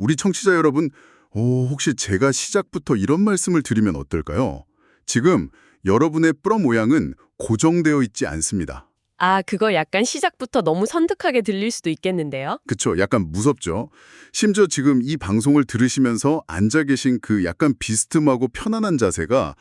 우리 청취자 여러분, 혹시 제가 시작부터 이런 말씀을 드리면 어떨까요? 지금 여러분의 뼈 모양은 고정되어 있지 않습니다. 아, 그거 약간 시작부터 너무 선득하게 들릴 수도 있겠는데요? 그쵸? 약간 무섭죠? 심지어 지금 이 방송을 들으시면서 앉아 계신 그 약간 비스듬하고 편안한 자세가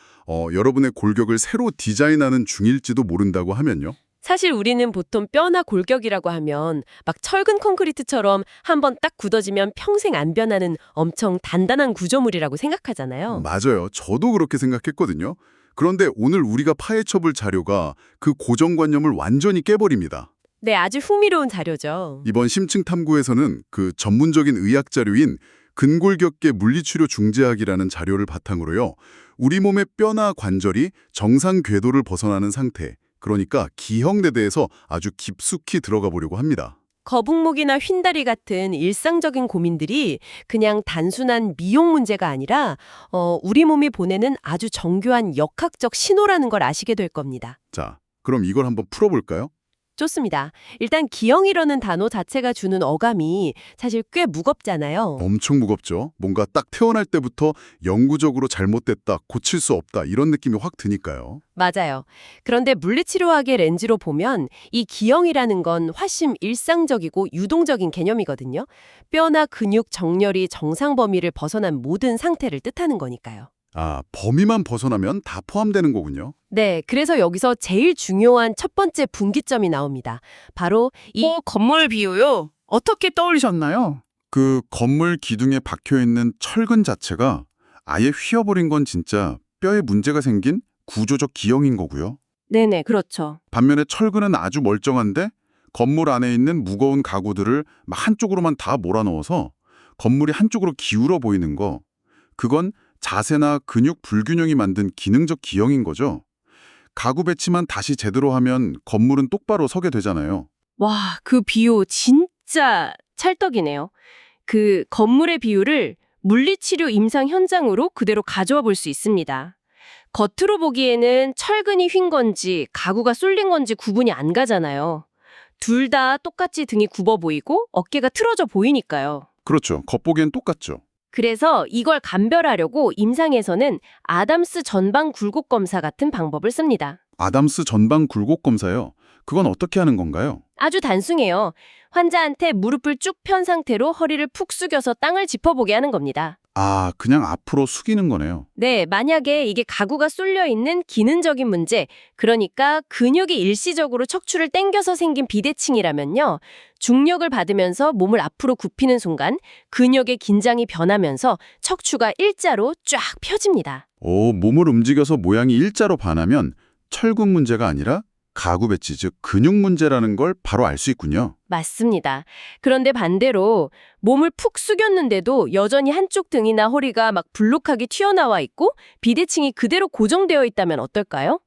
여러분의 골격을 새로 디자인하는 중일지도 모른다고 하면요. 사실 우리는 보통 뼈나 골격이라고 하면 막 철근 콘크리트처럼 한번 딱 굳어지면 평생 안 변하는 엄청 단단한 구조물이라고 생각하잖아요. 맞아요. 저도 그렇게 생각했거든요. 그런데 오늘 우리가 파헤쳐볼 자료가 그 고정관념을 완전히 깨버립니다. 네, 아주 흥미로운 자료죠. 이번 심층 탐구에서는 그 전문적인 의학 자료인 근골격계 물리치료 중재학이라는 자료를 바탕으로요. 우리 몸의 뼈나 관절이 정상 궤도를 벗어나는 상태, 그러니까 기형에 대해서 아주 깊숙이 들어가 보려고 합니다. 거북목이나 휜다리 같은 일상적인 고민들이 그냥 단순한 미용 문제가 아니라 우리 몸이 보내는 아주 정교한 역학적 신호라는 걸 아시게 될 겁니다. 자, 그럼 이걸 한번 풀어볼까요? 좋습니다. 일단 기형이라는 단어 자체가 주는 어감이 사실 꽤 무겁잖아요. 엄청 무겁죠. 뭔가 딱 태어날 때부터 영구적으로 잘못됐다, 고칠 수 없다 이런 느낌이 확 드니까요. 맞아요. 그런데 물리치료학의 렌즈로 보면 이 기형이라는 건 훨씬 일상적이고 유동적인 개념이거든요. 뼈나 근육 정렬이 정상 범위를 벗어난 모든 상태를 뜻하는 거니까요. 아, 범위만 벗어나면 다 포함되는 거군요. 네, 그래서 여기서 제일 중요한 첫 번째 분기점이 나옵니다. 바로 이 건물 비유요? 어떻게 떠올리셨나요? 그 건물 기둥에 박혀있는 철근 자체가 아예 휘어버린 건 진짜 뼈에 문제가 생긴 구조적 기형인 거고요. 네네, 그렇죠. 반면에 철근은 아주 멀쩡한데 건물 안에 있는 무거운 가구들을 막 한쪽으로만 다 몰아넣어서 건물이 한쪽으로 기울어 보이는 거, 그건 자세나 근육 불균형이 만든 기능적 기형인 거죠. 가구 배치만 다시 제대로 하면 건물은 똑바로 서게 되잖아요. 와, 그 비유 진짜 찰떡이네요. 그 건물의 비유를 물리치료 임상 현장으로 그대로 가져와 볼 수 있습니다. 겉으로 보기에는 철근이 휜 건지 가구가 쏠린 건지 구분이 안 가잖아요. 둘 다 똑같이 등이 굽어 보이고 어깨가 틀어져 보이니까요. 그렇죠. 겉보기엔 똑같죠. 그래서 이걸 감별하려고 임상에서는 아담스 전방 굴곡 검사 같은 방법을 씁니다. 아담스 전방 굴곡 검사요. 그건 어떻게 하는 건가요? 아주 단순해요. 환자한테 무릎을 쭉 편 상태로 허리를 푹 숙여서 땅을 짚어보게 하는 겁니다. 아, 그냥 앞으로 숙이는 거네요. 네, 만약에 이게 가구가 쏠려 있는 기능적인 문제, 그러니까 근육이 일시적으로 척추를 당겨서 생긴 비대칭이라면요. 중력을 받으면서 몸을 앞으로 굽히는 순간 근육의 긴장이 변하면서 척추가 일자로 쫙 펴집니다. 오, 몸을 움직여서 모양이 일자로 반하면 철근 문제가 아니라 가구 배치, 즉 근육 문제라는 걸 바로 알 수 있군요. 맞습니다. 그런데 반대로 몸을 푹 숙였는데도 여전히 한쪽 등이나 허리가 막 불룩하게 튀어나와 있고 비대칭이 그대로 고정되어 있다면 어떨까요?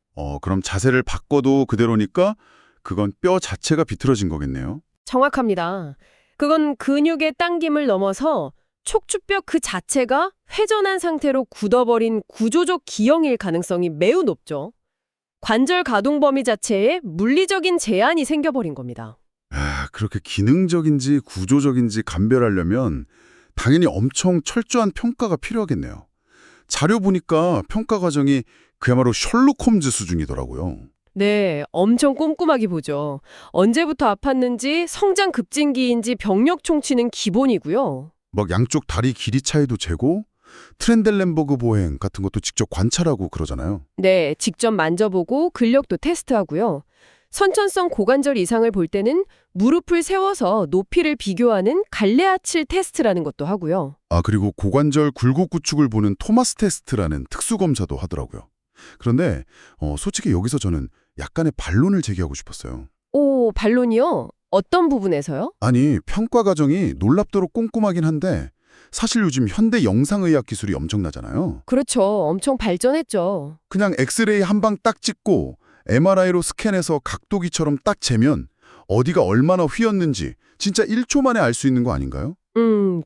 그럼 자세를 바꿔도 그대로니까 그건 뼈 자체가 비틀어진 거겠네요. 정확합니다. 그건 근육의 당김을 넘어서 척추뼈 그 자체가 회전한 상태로 굳어버린 구조적 기형일 가능성이 매우 높죠. 관절 가동 범위 자체에 물리적인 제한이 생겨버린 겁니다. 아, 그렇게 기능적인지 구조적인지 감별하려면 당연히 엄청 철저한 평가가 필요하겠네요. 자료 보니까 평가 과정이 그야말로 셜록 홈즈 수준이더라고요. 네, 엄청 꼼꼼하게 보죠. 언제부터 아팠는지, 성장 급진기인지 병력 총치는 기본이고요. 막 양쪽 다리 길이 차이도 재고 트렌델렌버그 보행 같은 것도 직접 관찰하고 그러잖아요. 네, 직접 만져보고 근력도 테스트하고요. 선천성 고관절 이상을 볼 때는 무릎을 세워서 높이를 비교하는 갈레아칠 테스트라는 것도 하고요. 아, 그리고 고관절 굴곡 구축을 보는 토마스 테스트라는 특수 검사도 하더라고요. 그런데 솔직히 여기서 저는 약간의 반론을 제기하고 싶었어요. 오, 반론이요? 어떤 부분에서요? 아니, 평가 과정이 놀랍도록 꼼꼼하긴 한데 사실 요즘 현대 영상의학 기술이 엄청나잖아요. 그렇죠. 엄청 발전했죠. 그냥 엑스레이 한 방 딱 찍고 MRI로 스캔해서 각도기처럼 딱 재면 어디가 얼마나 휘었는지 진짜 1초 만에 알 수 있는 거 아닌가요?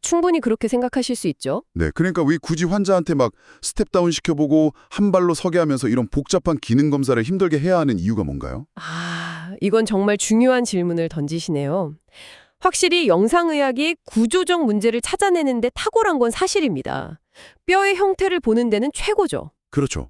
충분히 그렇게 생각하실 수 있죠. 네, 그러니까 왜 굳이 환자한테 막 스텝다운 시켜보고 한 발로 서게 하면서 이런 복잡한 기능 검사를 힘들게 해야 하는 이유가 뭔가요? 아, 이건 정말 중요한 질문을 던지시네요. 확실히 영상의학이 구조적 문제를 찾아내는데 탁월한 건 사실입니다. 뼈의 형태를 보는 데는 최고죠. 그렇죠.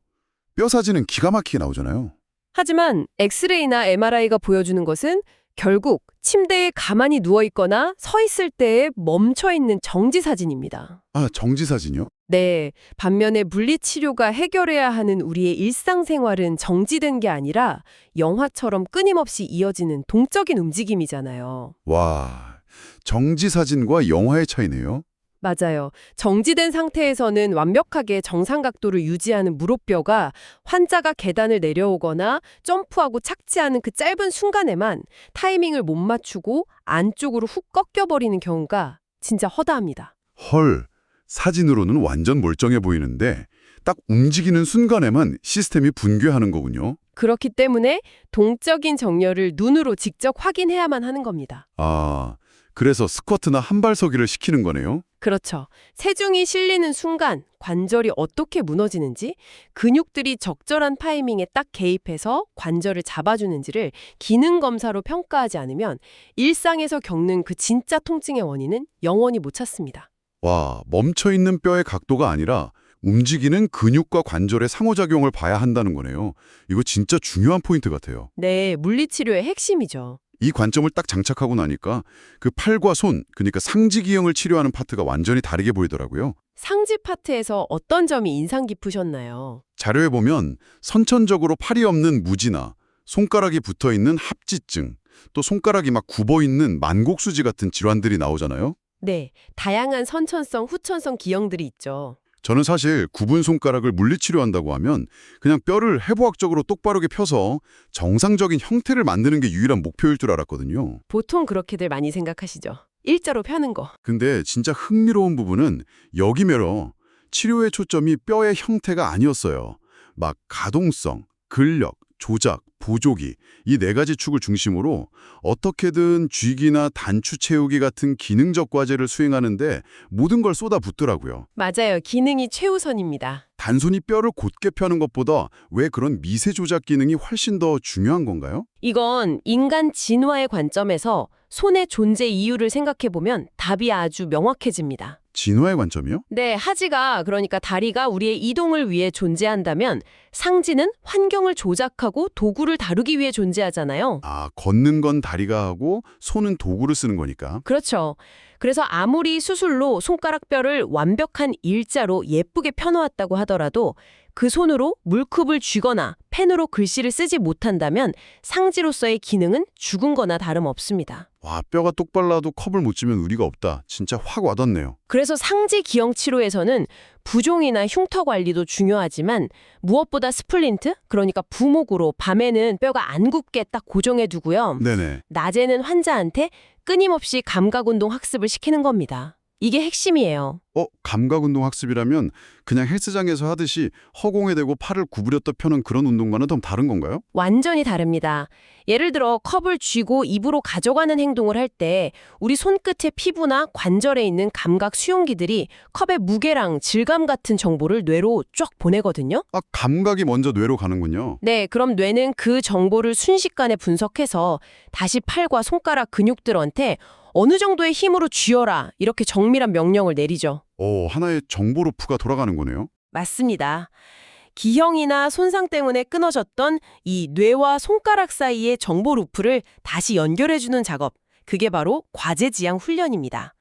뼈 사진은 기가 막히게 나오잖아요. 하지만 엑스레이나 MRI가 보여주는 것은 결국 침대에 가만히 누워있거나 서 있을 때에 멈춰있는 정지 사진입니다. 아, 정지 사진이요? 네, 반면에 물리치료가 해결해야 하는 우리의 일상생활은 정지된 게 아니라 영화처럼 끊임없이 이어지는 동적인 움직임이잖아요. 와, 정지 사진과 영화의 차이네요. 맞아요. 정지된 상태에서는 완벽하게 정상 각도를 유지하는 무릎뼈가 환자가 계단을 내려오거나 점프하고 착지하는 그 짧은 순간에만 타이밍을 못 맞추고 안쪽으로 훅 꺾여버리는 경우가 진짜 허다합니다. 헐, 사진으로는 완전 멀쩡해 보이는데 딱 움직이는 순간에만 시스템이 붕괴하는 거군요. 그렇기 때문에 동적인 정렬을 눈으로 직접 확인해야만 하는 겁니다. 아, 그래서 스쿼트나 한발서기를 시키는 거네요. 그렇죠. 체중이 실리는 순간 관절이 어떻게 무너지는지, 근육들이 적절한 타이밍에 딱 개입해서 관절을 잡아주는지를 기능 검사로 평가하지 않으면 일상에서 겪는 그 진짜 통증의 원인은 영원히 못 찾습니다. 와, 멈춰있는 뼈의 각도가 아니라 움직이는 근육과 관절의 상호작용을 봐야 한다는 거네요. 이거 진짜 중요한 포인트 같아요. 네, 물리치료의 핵심이죠. 이 관점을 딱 장착하고 나니까 그 팔과 손, 그러니까 상지기형을 치료하는 파트가 완전히 다르게 보이더라고요. 상지 파트에서 어떤 점이 인상 깊으셨나요? 자료에 보면 선천적으로 팔이 없는 무지나 손가락이 붙어있는 합지증, 또 손가락이 막 굽어있는 만곡수지 같은 질환들이 나오잖아요. 네, 다양한 선천성, 후천성 기형들이 있죠. 저는 사실 굽은 손가락을 물리치료한다고 하면 그냥 뼈를 해부학적으로 똑바르게 펴서 정상적인 형태를 만드는 게 유일한 목표일 줄 알았거든요. 보통 그렇게들 많이 생각하시죠. 일자로 펴는 거. 근데 진짜 흥미로운 부분은 여기면서 치료의 초점이 뼈의 형태가 아니었어요. 막 가동성, 근력, 조작, 보조기 이 네 가지 축을 중심으로 어떻게든 쥐기나 단추 채우기 같은 기능적 과제를 수행하는데 모든 걸 쏟아붓더라고요. 맞아요. 기능이 최우선입니다. 단순히 뼈를 곧게 펴는 것보다 왜 그런 미세 조작 기능이 훨씬 더 중요한 건가요? 이건 인간 진화의 관점에서 손의 존재 이유를 생각해보면 답이 아주 명확해집니다. 진화의 관점이요? 네, 하지가 그러니까 다리가 우리의 이동을 위해 존재한다면 상지는 환경을 조작하고 도구를 다루기 위해 존재하잖아요. 아, 걷는 건 다리가 하고 손은 도구를 쓰는 거니까. 그렇죠. 그래서 아무리 수술로 손가락뼈를 완벽한 일자로 예쁘게 펴놓았다고 하더라도 그 손으로 물컵을 쥐거나 펜으로 글씨를 쓰지 못한다면 상지로서의 기능은 죽은 거나 다름없습니다. 와, 뼈가 똑발라도 컵을 못 쥐면 의리가 없다. 진짜 확 와닿네요. 그래서 상지 기형 치료에서는 부종이나 흉터 관리도 중요하지만 무엇보다 스플린트, 그러니까 부목으로 밤에는 뼈가 안 굽게 딱 고정해 두고요. 네네. 낮에는 환자한테 끊임없이 감각운동 학습을 시키는 겁니다. 이게 핵심이에요. 감각운동 학습이라면 그냥 헬스장에서 하듯이 허공에 대고 팔을 구부렸다 펴는 그런 운동과는 좀 다른 건가요? 완전히 다릅니다. 예를 들어 컵을 쥐고 입으로 가져가는 행동을 할 때 우리 손끝의 피부나 관절에 있는 감각 수용기들이 컵의 무게랑 질감 같은 정보를 뇌로 쫙 보내거든요. 아, 감각이 먼저 뇌로 가는군요. 네, 그럼 뇌는 그 정보를 순식간에 분석해서 다시 팔과 손가락 근육들한테 어느 정도의 힘으로 쥐어라 이렇게 정밀한 명령을 내리죠. 하나의 정보 루프가 돌아가는 거네요. 맞습니다. 기형이나 손상 때문에 끊어졌던 이 뇌와 손가락 사이의 정보 루프를 다시 연결해주는 작업, 그게 바로 과제지향 훈련입니다.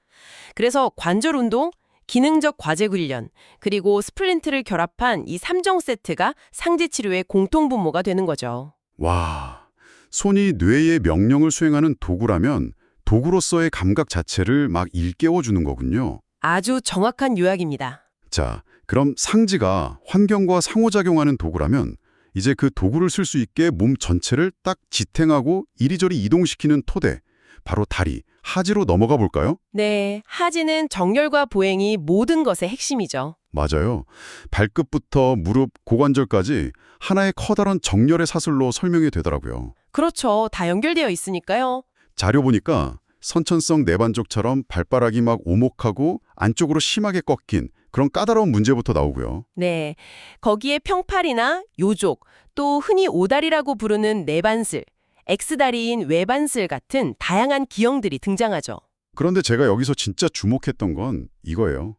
그래서 관절 운동, 기능적 과제 훈련, 그리고 스플린트를 결합한 이 3종 세트가 상지 치료의 공통분모가 되는 거죠. 와, 손이 뇌의 명령을 수행하는 도구라면 도구로서의 감각 자체를 막 일깨워주는 거군요. 아주 정확한 요약입니다. 자, 그럼 상지가 환경과 상호작용하는 도구라면 이제 그 도구를 쓸 수 있게 몸 전체를 딱 지탱하고 이리저리 이동시키는 토대, 바로 다리, 하지로 넘어가 볼까요? 네, 하지는 정렬과 보행이 모든 것의 핵심이죠. 맞아요. 발끝부터 무릎, 고관절까지 하나의 커다란 정렬의 사슬로 설명이 되더라고요. 그렇죠. 다 연결되어 있으니까요. 자료 보니까 선천성 내반족처럼 발바닥이 막 오목하고 안쪽으로 심하게 꺾인 그런 까다로운 문제부터 나오고요. 네, 거기에 평팔이나 요족, 또 흔히 오다리라고 부르는 내반슬, X다리인 외반슬 같은 다양한 기형들이 등장하죠. 그런데 제가 여기서 진짜 주목했던 건 이거예요.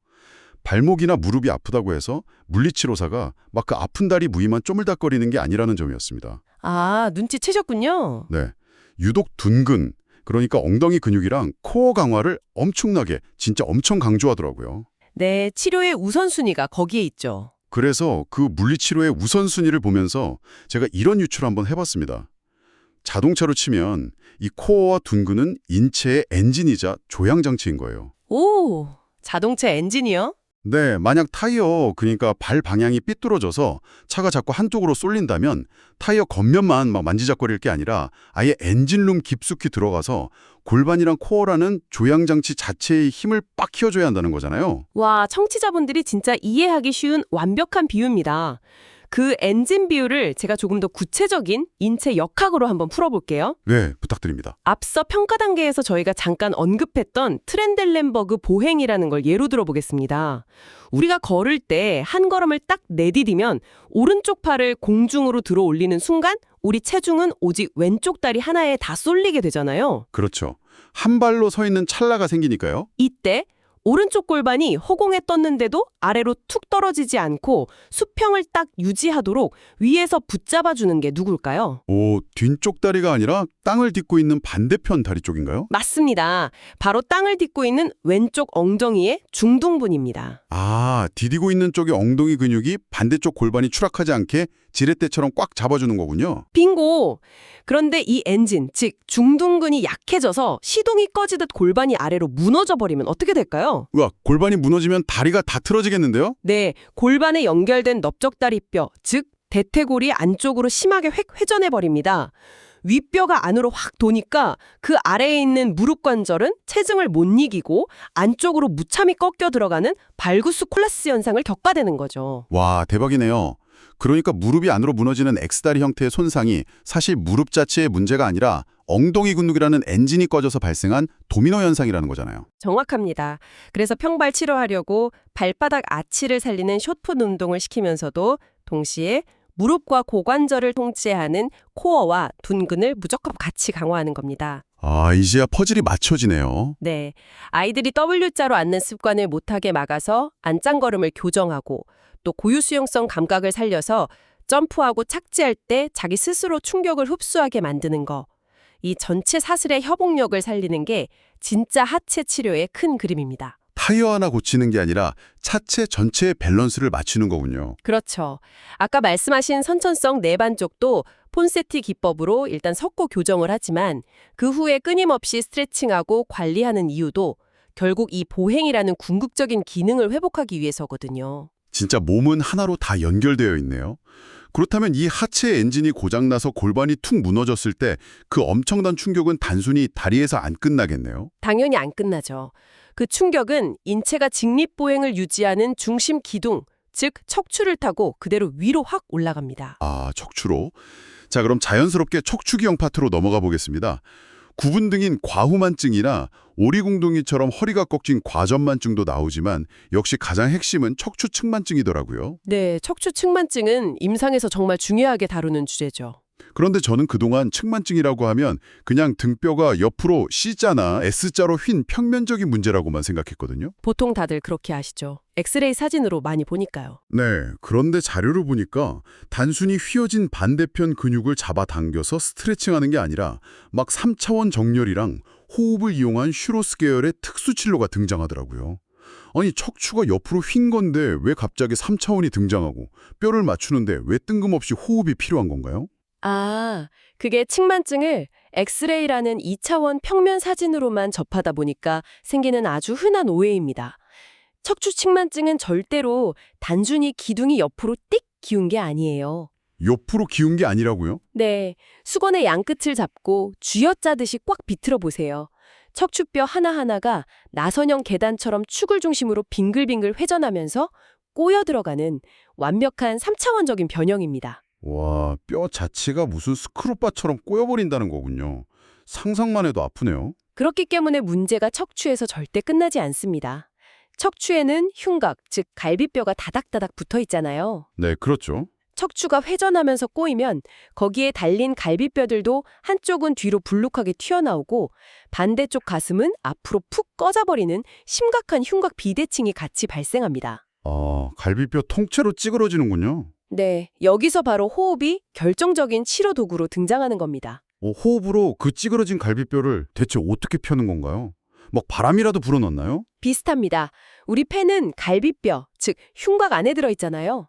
발목이나 무릎이 아프다고 해서 물리치료사가 막 그 아픈 다리 부위만 쪼물닥거리는 게 아니라는 점이었습니다. 아, 눈치채셨군요. 네. 유독 둔근, 그러니까 엉덩이 근육이랑 코어 강화를 엄청나게, 진짜 엄청 강조하더라고요. 네, 치료의 우선순위가 거기에 있죠. 그래서 그 물리치료의 우선순위를 보면서 제가 이런 유추를 한번 해봤습니다. 자동차로 치면 이 코어와 둔근은 인체의 엔진이자 조향장치인 거예요. 오, 자동차 엔진이요? 네, 만약 타이어, 그러니까 발 방향이 삐뚤어져서 차가 자꾸 한쪽으로 쏠린다면 타이어 겉면만 막 만지작거릴 게 아니라 아예 엔진룸 깊숙이 들어가서 골반이랑 코어라는 조향장치 자체의 힘을 빡 키워줘야 한다는 거잖아요. 와, 청취자분들이 진짜 이해하기 쉬운 완벽한 비유입니다. 그 엔진 비유를 제가 조금 더 구체적인 인체 역학으로 한번 풀어볼게요. 네, 부탁드립니다. 앞서 평가 단계에서 저희가 잠깐 언급했던 트렌델렌버그 보행이라는 걸 예로 들어보겠습니다. 우리가 걸을 때 한 걸음을 딱 내디디면 오른쪽 팔을 공중으로 들어 올리는 순간 우리 체중은 오직 왼쪽 다리 하나에 다 쏠리게 되잖아요. 그렇죠. 한 발로 서 있는 찰나가 생기니까요. 이때 오른쪽 골반이 허공에 떴는데도 아래로 툭 떨어지지 않고 수평을 딱 유지하도록 위에서 붙잡아주는 게 누굴까요? 오, 뒤쪽 다리가 아니라 땅을 딛고 있는 반대편 다리 쪽인가요? 맞습니다. 바로 땅을 딛고 있는 왼쪽 엉덩이의 중둔근입니다. 아, 디디고 있는 쪽의 엉덩이 근육이 반대쪽 골반이 추락하지 않게 지렛대처럼 꽉 잡아주는 거군요. 빙고! 그런데 이 엔진, 즉 중둔근이 약해져서 시동이 꺼지듯 골반이 아래로 무너져 버리면 어떻게 될까요? 우와, 골반이 무너지면 다리가 다 틀어지겠는데요? 네, 골반에 연결된 넓적다리뼈, 즉 대퇴골이 안쪽으로 심하게 회전해 버립니다. 윗뼈가 안으로 확 도니까 그 아래에 있는 무릎 관절은 체증을 못 이기고 안쪽으로 무참히 꺾여 들어가는 발구스 콜라스 현상을 겪게 되는 거죠. 와, 대박이네요. 그러니까 무릎이 안으로 무너지는 X다리 형태의 손상이 사실 무릎 자체의 문제가 아니라 엉덩이 근육이라는 엔진이 꺼져서 발생한 도미노 현상이라는 거잖아요. 정확합니다. 그래서 평발 치료하려고 발바닥 아치를 살리는 숏풋 운동을 시키면서도 동시에 무릎과 고관절을 통제하는 코어와 둔근을 무조건 같이 강화하는 겁니다. 아, 이제야 퍼즐이 맞춰지네요. 네, 아이들이 W자로 앉는 습관을 못하게 막아서 안짱걸음을 교정하고 또 고유 수용성 감각을 살려서 점프하고 착지할 때 자기 스스로 충격을 흡수하게 만드는 거. 이 전체 사슬의 협응력을 살리는 게 진짜 하체 치료의 큰 그림입니다. 타이어 하나 고치는 게 아니라 차체 전체의 밸런스를 맞추는 거군요. 그렇죠. 아까 말씀하신 선천성 내반 쪽도 폰세티 기법으로 일단 섞고 교정을 하지만 그 후에 끊임없이 스트레칭하고 관리하는 이유도 결국 이 보행이라는 궁극적인 기능을 회복하기 위해서거든요. 진짜 몸은 하나로 다 연결되어 있네요. 그렇다면 이 하체 엔진이 고장나서 골반이 툭 무너졌을 때 그 엄청난 충격은 단순히 다리에서 안 끝나겠네요. 당연히 안 끝나죠. 그 충격은 인체가 직립보행을 유지하는 중심 기둥, 즉 척추를 타고 그대로 위로 확 올라갑니다. 아, 척추로. 자, 그럼 자연스럽게 척추기형 파트로 넘어가 보겠습니다. 구분등인 과후만증이나 오리궁둥이처럼 허리가 꺾인 과전만증도 나오지만 역시 가장 핵심은 척추측만증이더라고요. 네, 척추측만증은 임상에서 정말 중요하게 다루는 주제죠. 그런데 저는 그동안 측만증이라고 하면 그냥 등뼈가 옆으로 C자나 S자로 휜 평면적인 문제라고만 생각했거든요. 보통 다들 그렇게 아시죠. 엑스레이 사진으로 많이 보니까요. 네, 그런데 자료를 보니까 단순히 휘어진 반대편 근육을 잡아당겨서 스트레칭하는 게 아니라 막 3차원 정렬이랑 호흡을 이용한 슈로스 계열의 특수치료가 등장하더라고요. 아니, 척추가 옆으로 휜 건데 왜 갑자기 3차원이 등장하고 뼈를 맞추는데 왜 뜬금없이 호흡이 필요한 건가요? 아, 그게 측만증을 엑스레이라는 2차원 평면 사진으로만 접하다 보니까 생기는 아주 흔한 오해입니다. 척추 측만증은 절대로 단순히 기둥이 옆으로 띡 기운 게 아니에요. 옆으로 기운 게 아니라고요? 네, 수건의 양끝을 잡고 쥐어짜듯이 꽉 비틀어 보세요. 척추뼈 하나하나가 나선형 계단처럼 축을 중심으로 빙글빙글 회전하면서 꼬여 들어가는 완벽한 3차원적인 변형입니다. 와, 뼈 자체가 무슨 스크루바처럼 꼬여버린다는 거군요. 상상만 해도 아프네요. 그렇기 때문에 문제가 척추에서 절대 끝나지 않습니다. 척추에는 흉곽, 즉 갈비뼈가 다닥다닥 붙어 있잖아요. 네, 그렇죠. 척추가 회전하면서 꼬이면 거기에 달린 갈비뼈들도 한쪽은 뒤로 불룩하게 튀어나오고 반대쪽 가슴은 앞으로 푹 꺼져버리는 심각한 흉곽 비대칭이 같이 발생합니다. 갈비뼈 통째로 찌그러지는군요. 네, 여기서 바로 호흡이 결정적인 치료 도구로 등장하는 겁니다. 호흡으로 그 찌그러진 갈비뼈를 대체 어떻게 펴는 건가요? 막 바람이라도 불어넣나요? 비슷합니다. 우리 폐는 갈비뼈, 즉 흉곽 안에 들어있잖아요.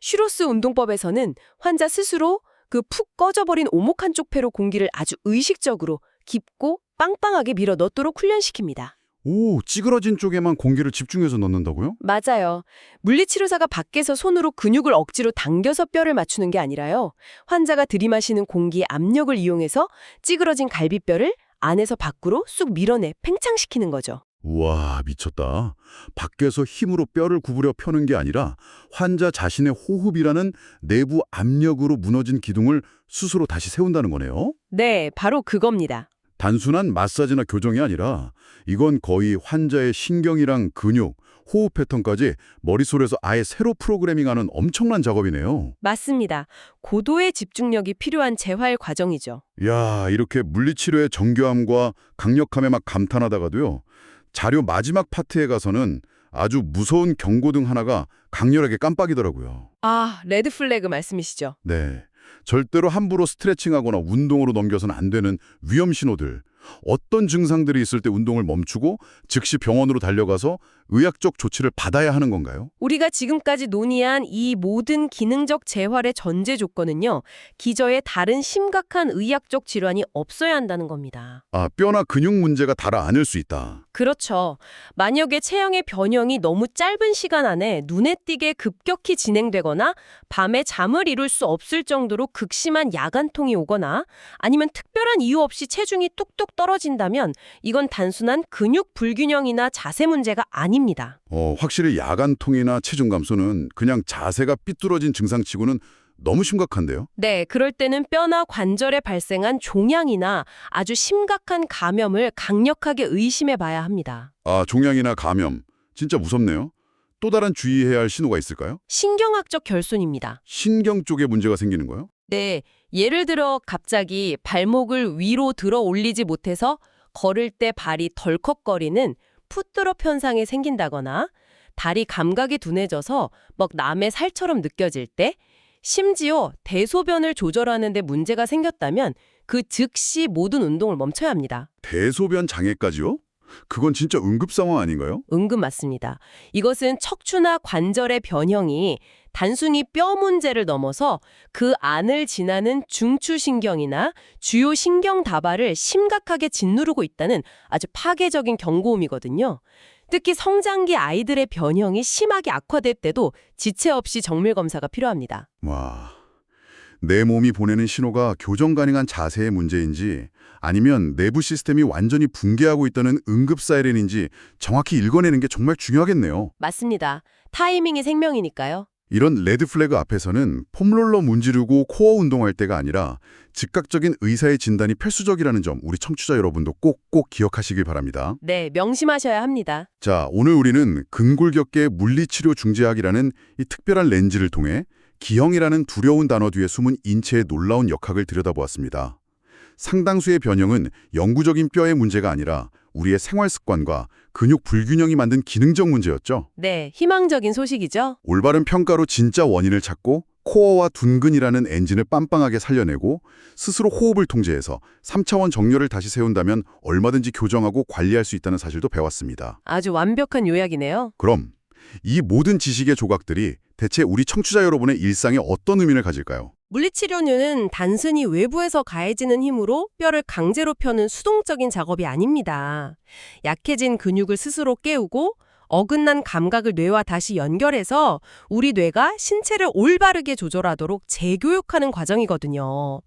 슈로스 운동법에서는 환자 스스로 그 푹 꺼져버린 오목 한쪽 폐로 공기를 아주 의식적으로 깊고 빵빵하게 밀어 넣도록 훈련시킵니다. 오, 찌그러진 쪽에만 공기를 집중해서 넣는다고요? 맞아요. 물리치료사가 밖에서 손으로 근육을 억지로 당겨서 뼈를 맞추는 게 아니라요. 환자가 들이마시는 공기의 압력을 이용해서 찌그러진 갈비뼈를 안에서 밖으로 쑥 밀어내 팽창시키는 거죠. 우와, 미쳤다. 밖에서 힘으로 뼈를 구부려 펴는 게 아니라 환자 자신의 호흡이라는 내부 압력으로 무너진 기둥을 스스로 다시 세운다는 거네요. 네, 바로 그겁니다. 단순한 마사지나 교정이 아니라 이건 거의 환자의 신경이랑 근육, 호흡 패턴까지 머릿속에서 아예 새로 프로그래밍하는 엄청난 작업이네요. 맞습니다. 고도의 집중력이 필요한 재활 과정이죠. 야, 이렇게 물리치료의 정교함과 강력함에 막 감탄하다가도요. 자료 마지막 파트에 가서는 아주 무서운 경고등 하나가 강렬하게 깜빡이더라고요. 아, 레드 플래그 말씀이시죠? 네. 절대로 함부로 스트레칭하거나 운동으로 넘겨서는 안 되는 위험 신호들. 어떤 증상들이 있을 때 운동을 멈추고 즉시 병원으로 달려가서 의학적 조치를 받아야 하는 건가요? 우리가 지금까지 논의한 이 모든 기능적 재활의 전제 조건은요. 기저에 다른 심각한 의학적 질환이 없어야 한다는 겁니다. 아, 뼈나 근육 문제가 달아 안을 수 있다. 그렇죠. 만약에 체형의 변형이 너무 짧은 시간 안에 눈에 띄게 급격히 진행되거나 밤에 잠을 이룰 수 없을 정도로 극심한 야간통이 오거나 아니면 특별한 이유 없이 체중이 뚝뚝 떨어진다면 이건 단순한 근육 불균형이나 자세 문제가 아닙니다. 확실히 야간통이나 체중 감소는 그냥 자세가 삐뚤어진 증상치고는 너무 심각한데요? 네, 그럴 때는 뼈나 관절에 발생한 종양이나 아주 심각한 감염을 강력하게 의심해 봐야 합니다. 아, 종양이나 감염. 진짜 무섭네요. 또 다른 주의해야 할 신호가 있을까요? 신경학적 결손입니다. 신경 쪽에 문제가 생기는 거요? 네, 예를 들어 갑자기 발목을 위로 들어 올리지 못해서 걸을 때 발이 덜컥거리는 풋드롭 현상이 생긴다거나 다리 감각이 둔해져서 막 남의 살처럼 느껴질 때 심지어 대소변을 조절하는 데 문제가 생겼다면 그 즉시 모든 운동을 멈춰야 합니다. 대소변 장애까지요? 그건 진짜 응급 상황 아닌가요? 은근 맞습니다. 이것은 척추나 관절의 변형이 단순히 뼈 문제를 넘어서 그 안을 지나는 중추신경이나 주요 신경 다발을 심각하게 짓누르고 있다는 아주 파괴적인 경고음이거든요. 특히 성장기 아이들의 변형이 심하게 악화될 때도 지체 없이 정밀 검사가 필요합니다. 와, 내 몸이 보내는 신호가 교정 가능한 자세의 문제인지 아니면 내부 시스템이 완전히 붕괴하고 있다는 응급 사이렌인지 정확히 읽어내는 게 정말 중요하겠네요. 맞습니다. 타이밍이 생명이니까요. 이런 레드 플래그 앞에서는 폼롤러 문지르고 코어 운동할 때가 아니라 즉각적인 의사의 진단이 필수적이라는 점 우리 청취자 여러분도 꼭꼭 기억하시길 바랍니다. 네, 명심하셔야 합니다. 자, 오늘 우리는 근골격계 물리치료 중재학이라는 이 특별한 렌즈를 통해 기형이라는 두려운 단어 뒤에 숨은 인체의 놀라운 역학을 들여다보았습니다. 상당수의 변형은 영구적인 뼈의 문제가 아니라 우리의 생활 습관과 근육 불균형이 만든 기능적 문제였죠. 네, 희망적인 소식이죠. 올바른 평가로 진짜 원인을 찾고 코어와 둔근이라는 엔진을 빰빵하게 살려내고 스스로 호흡을 통제해서 3차원 정렬을 다시 세운다면 얼마든지 교정하고 관리할 수 있다는 사실도 배웠습니다. 아주 완벽한 요약이네요. 그럼 이 모든 지식의 조각들이 대체 우리 청취자 여러분의 일상에 어떤 의미를 가질까요? 물리치료는 단순히 외부에서 가해지는 힘으로 뼈를 강제로 펴는 수동적인 작업이 아닙니다. 약해진 근육을 스스로 깨우고 어긋난 감각을 뇌와 다시 연결해서 우리 뇌가 신체를 올바르게 조절하도록 재교육하는 과정이거든요.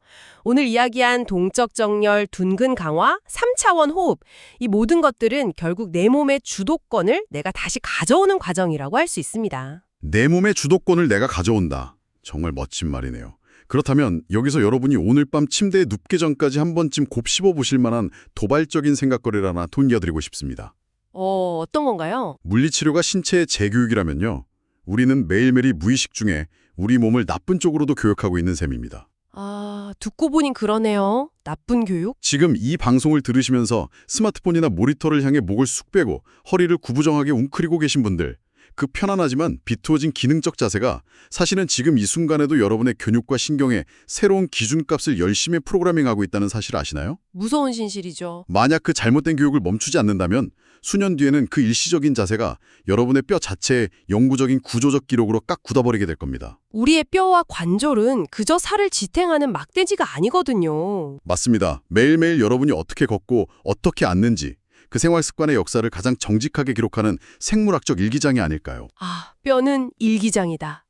오늘 이야기한 동적 정렬, 둔근 강화, 3차원 호흡, 이 모든 것들은 결국 내 몸의 주도권을 내가 다시 가져오는 과정이라고 할 수 있습니다. 내 몸의 주도권을 내가 가져온다. 정말 멋진 말이네요. 그렇다면 여기서 여러분이 오늘 밤 침대에 눕기 전까지 한 번쯤 곱씹어 보실 만한 도발적인 생각거리를 하나 던져드리고 싶습니다. 어떤 건가요? 물리치료가 신체의 재교육이라면요. 우리는 매일매일 무의식 중에 우리 몸을 나쁜 쪽으로도 교육하고 있는 셈입니다. 아, 듣고 보니 그러네요. 나쁜 교육? 지금 이 방송을 들으시면서 스마트폰이나 모니터를 향해 목을 쑥 빼고 허리를 구부정하게 웅크리고 계신 분들, 그 편안하지만 비투어진 기능적 자세가 사실은 지금 이 순간에도 여러분의 근육과 신경에 새로운 기준값을 열심히 프로그래밍하고 있다는 사실 아시나요? 무서운 진실이죠. 만약 그 잘못된 교육을 멈추지 않는다면 수년 뒤에는 그 일시적인 자세가 여러분의 뼈 자체의 영구적인 구조적 기록으로 깍 굳어버리게 될 겁니다. 우리의 뼈와 관절은 그저 살을 지탱하는 막대지가 아니거든요. 맞습니다. 매일매일 여러분이 어떻게 걷고 어떻게 앉는지 그 생활 습관의 역사를 가장 정직하게 기록하는 생물학적 일기장이 아닐까요? 아, 뼈는 일기장이다.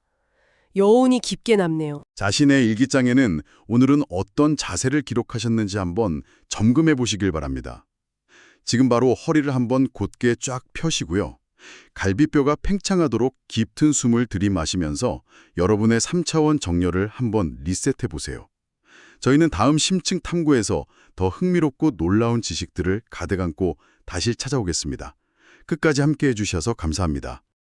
여운이 깊게 남네요. 자신의 일기장에는 오늘은 어떤 자세를 기록하셨는지 한번 점검해 보시길 바랍니다. 지금 바로 허리를 한번 곧게 쫙 펴시고요. 갈비뼈가 팽창하도록 깊은 숨을 들이마시면서 여러분의 3차원 정렬을 한번 리셋해 보세요. 저희는 다음 심층 탐구에서 더 흥미롭고 놀라운 지식들을 가득 안고 다시 찾아오겠습니다. 끝까지 함께해 주셔서 감사합니다.